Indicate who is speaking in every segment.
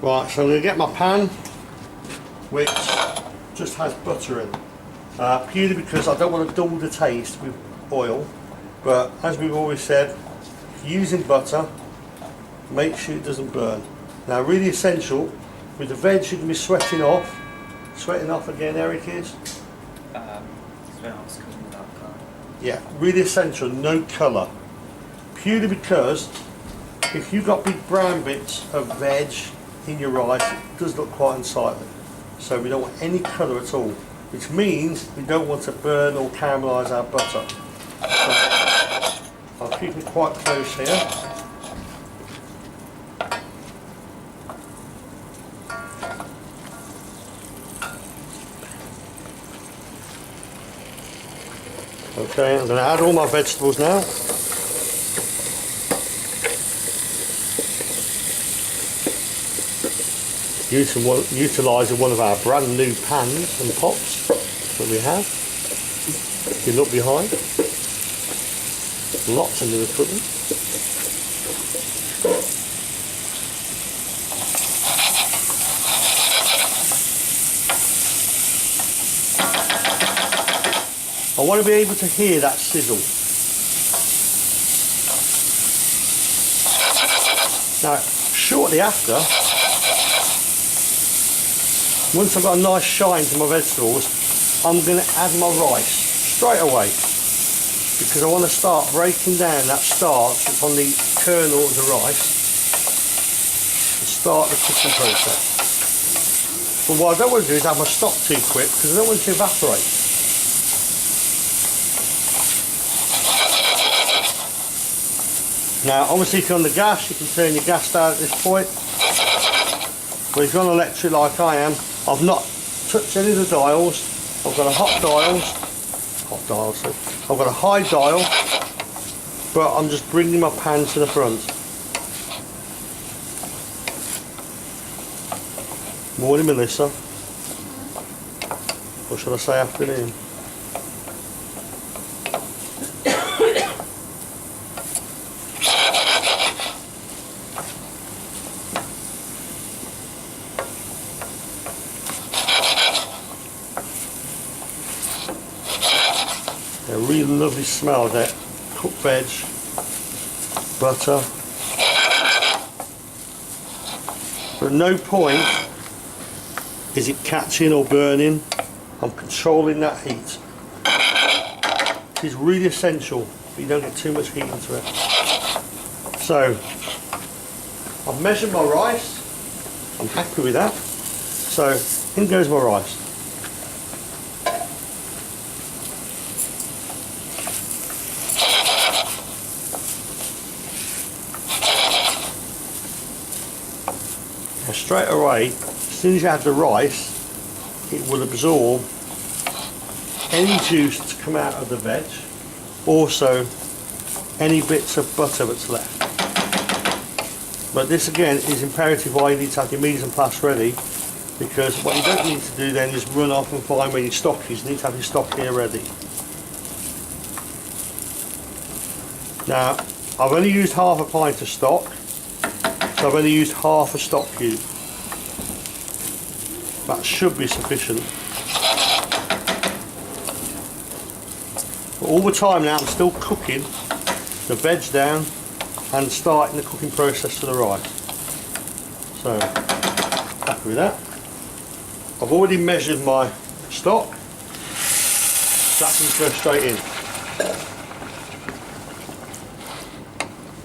Speaker 1: Right, so I'm going to get my pan, which just has butter in. Purely because I don't want to dull the taste with oil, but as we've always said, using butter, make sure it doesn't burn. Now, really essential, with the veg you can be sweating off again, Eric is? Yeah, really essential, no colour. Purely because if you've got big brown bits of veg in your rice, it does look quite unsightly. So we don't want any colour at all, which means we don't want to burn or caramelise our butter. So I'll keep it quite close here. Okay, I'm going to add all my vegetables now. Utilising one of our brand new pans and pots that we have. If you look behind, lots of new equipment. I want to be able to hear that sizzle. Now, shortly after, once I've got a nice shine to my vegetables, I'm going to add my rice straight away, because I want to start breaking down that starch that's on the kernel of the rice and start the cooking process. But what I don't want to do is have my stock too quick, because I don't want it to evaporate. Now, obviously, if you're on the gas, you can turn your gas down at this point. But if you're on electric like I am, I've not touched any of the dials. I've got a I've got a high dial, but I'm just bringing my pan to the front. Morning, Melissa. Or should I say afternoon? A really lovely smell of that cooked veg, butter. But at no point is it catching or burning. I'm controlling that heat. It is really essential that you don't get too much heat into it. So, I've measured my rice. I'm happy with that. So, in goes my rice. Now straight away, as soon as you add the rice, it will absorb any juice that's come out of the veg, also any bits of butter that's left. But this again is imperative why you need to have your mise en place ready, because what you don't need to do then is run off and find where your stock is. You need to have your stock here ready. Now, I've only used half a pint of stock, so I've only used half a stock cube. That should be sufficient. But all the time now I'm still cooking the veg down and starting the cooking process for the rice. So, happy with that. I've already measured my stock, so that can go straight in.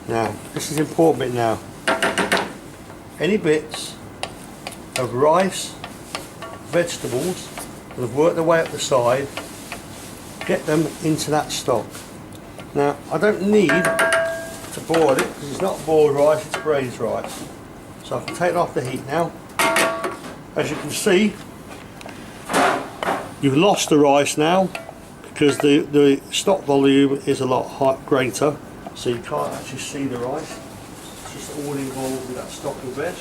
Speaker 1: Now, this is the important bit now. Any bits of rice, vegetables that have worked their way up the side, get them into that stock. Now, I don't need to boil it because it's not boiled rice, it's braised rice. So I can take it off the heat now. As you can see, you've lost the rice now because the stock volume is a lot greater, so you can't actually see the rice. It's just all involved with that stock of veg.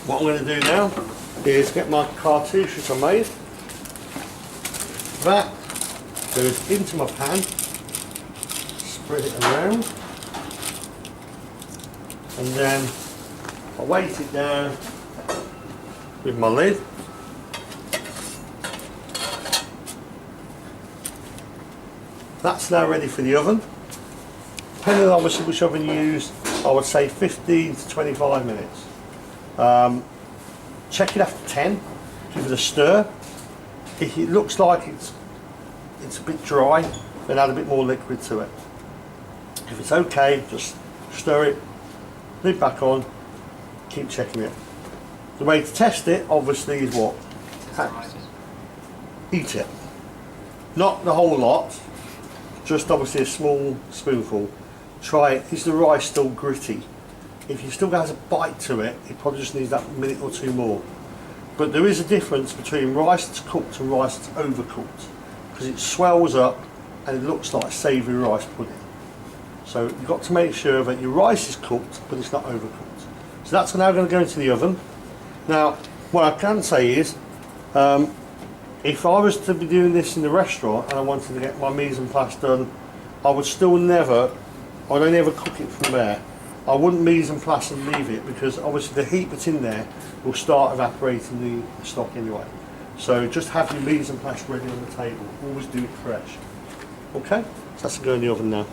Speaker 1: What I'm going to do now is get my cartouche that I made. That goes into my pan, spread it around, and then I weight it down with my lid. That's now ready for the oven. Depending on obviously which oven you use, I would say 15 to 25 minutes. Check it after 10, give it a stir. If it looks like it's a bit dry, then add a bit more liquid to it. If it's okay, just stir it, lid back on, keep checking it. The way to test it obviously is what? Eat it. Not the whole lot, just obviously a small spoonful. Try it. Is the rice still gritty? If you still has a bite to it, it probably just needs that minute or two more. But there is a difference between rice that's cooked and rice that's overcooked, because it swells up and it looks like savoury rice pudding. So you've got to make sure that your rice is cooked but it's not overcooked. So that's now going to go into the oven. Now what I can say is, if I was to be doing this in the restaurant and I wanted to get my mise en place done, I would still never, I'd only ever cook it from there. I wouldn't mise en place and leave it, because obviously the heat that's in there will start evaporating the stock anyway. So just have your mise en place ready on the table. Always do it fresh. Okay, so that's going to go in the oven now.